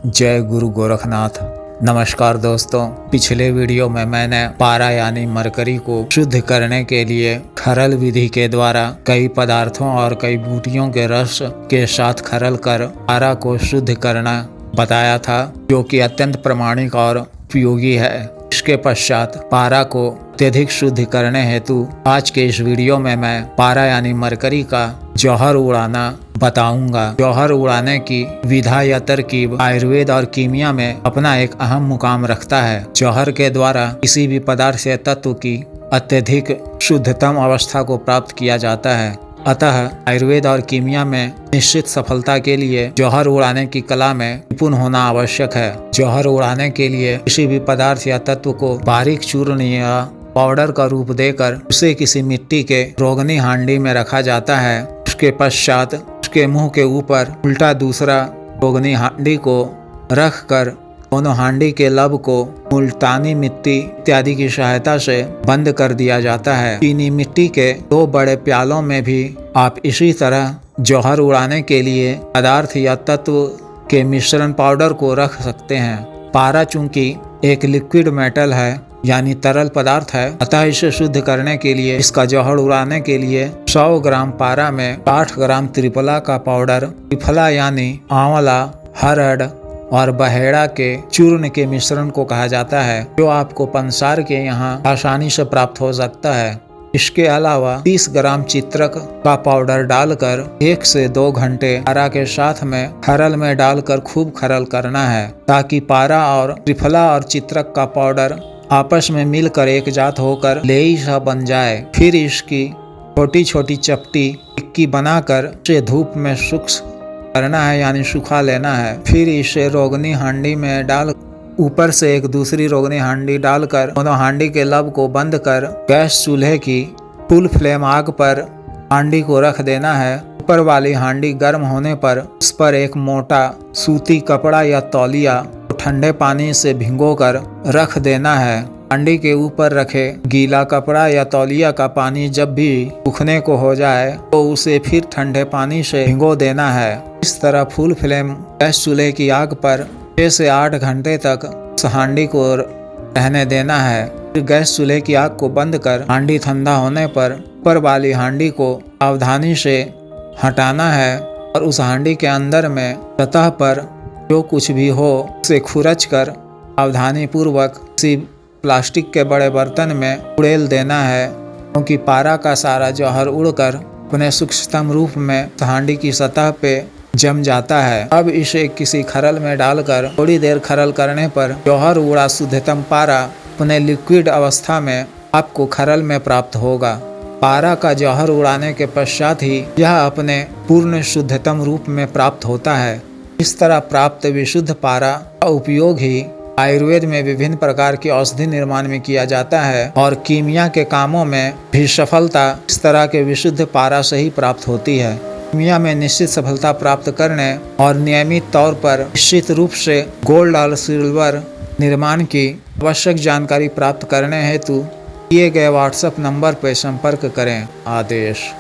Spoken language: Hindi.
जय गुरु गोरखनाथ। नमस्कार दोस्तों, पिछले वीडियो में मैंने पारा यानी मरकरी को शुद्ध करने के लिए खरल विधि के द्वारा कई पदार्थों और कई बूटियों के रस के साथ खरल कर पारा को शुद्ध करना बताया था, जो कि अत्यंत प्रामाणिक और उपयोगी है। इसके पश्चात पारा को अत्यधिक शुद्ध करने हेतु आज के इस वीडियो में मैं पारा यानी मरकरी का जौहर उड़ाना बताऊंगा। जौहर उड़ाने की विधा या तरकीब आयुर्वेद और कीमिया में अपना एक अहम मुकाम रखता है। जौहर के द्वारा किसी भी पदार्थ से तत्व की अत्यधिक शुद्धतम अवस्था को प्राप्त किया जाता है। अतः आयुर्वेद और कीमिया में निश्चित सफलता के लिए जौहर उड़ाने की कला में निपुण होना आवश्यक है। जौहर उड़ाने के लिए किसी भी पदार्थ या तत्व को बारीक चूर्ण या पाउडर का रूप देकर उसे किसी मिट्टी के रोगनी हांडी में रखा जाता है। उसके पश्चात उसके मुंह के ऊपर उल्टा दूसरा रोगनी हांडी को रख कर दोनों हांडी के लब को मुल्तानी मिट्टी इत्यादि की सहायता से बंद कर दिया जाता है। चीनी मिट्टी के 2 बड़े प्यालों में भी आप इसी तरह जौहर उड़ाने के लिए पदार्थ या तत्व के मिश्रण पाउडर को रख सकते हैं। पारा चूंकि एक लिक्विड मेटल है यानी तरल पदार्थ है, अतः इसे शुद्ध करने के लिए इसका जौहर उड़ाने के लिए 100 ग्राम पारा में 8 ग्राम त्रिफला का पाउडर, त्रिफला यानी आंवला, हरड़ और बहेड़ा के चूर्ण के मिश्रण को कहा जाता है, जो आपको पंसार के यहाँ आसानी से प्राप्त हो सकता है। इसके अलावा 30 ग्राम चित्रक का पाउडर डालकर 1 से 2 घंटे पारा के साथ में खरल में डालकर खूब खरल करना है, ताकि पारा और त्रिफला और चित्रक का पाउडर आपस में मिलकर एक जात होकर लेई सा बन जाए। फिर इसकी छोटी छोटी चपटी टिक्की बनाकर इसे धूप में शुष्क करना है यानी सुखा लेना है। फिर इसे रोगनी हांडी में डाल ऊपर से एक दूसरी रोगनी हांडी डालकर दोनों हांडी के लब को बंद कर गैस चूल्हे की फुल फ्लेम आग पर हांडी को रख देना है। ऊपर वाली हांडी गर्म होने पर उस पर एक मोटा सूती कपड़ा या तौलिया ठंडे पानी से भिगोकर रख देना है। हांडी के ऊपर रखे गीला कपड़ा या तौलिया का पानी जब भी सूखने को हो जाए तो उसे फिर ठंडे पानी से भिगो देना है। इस तरह फुल फ्लेम गैस चूल्हे की आग पर 6 से 8 घंटे तक उस हांडी को रहने देना है। फिर गैस चूल्हे की आग को बंद कर हांडी ठंडा होने पर ऊपर वाली हांडी को सावधानी से हटाना है और उस हांडी के अंदर में सतह पर जो कुछ भी हो उसे खुरच कर सावधानी पूर्वक किसी प्लास्टिक के बड़े बर्तन में उड़ेल देना है, क्योंकि पारा का सारा जौहर उड़कर अपने सूक्ष्मतम रूप में हांडी की सतह पे जम जाता है। अब इसे किसी खरल में डालकर थोड़ी देर खरल करने पर जौहर उड़ा शुद्धतम पारा अपने लिक्विड अवस्था में आपको खरल में प्राप्त होगा। पारा का जौहर उड़ाने के पश्चात ही यह अपने पूर्ण शुद्धतम रूप में प्राप्त होता है। इस तरह प्राप्त विशुद्ध पारा का उपयोग ही आयुर्वेद में विभिन्न प्रकार की औषधि निर्माण में किया जाता है और कीमिया के कामों में भी सफलता इस तरह के विशुद्ध पारा से ही प्राप्त होती है। कीमिया में निश्चित सफलता प्राप्त करने और नियमित तौर पर निश्चित रूप से गोल्ड और सिल्वर निर्माण की आवश्यक जानकारी प्राप्त करने हेतु दिए गए व्हाट्सएप नंबर पर संपर्क करें। आदेश।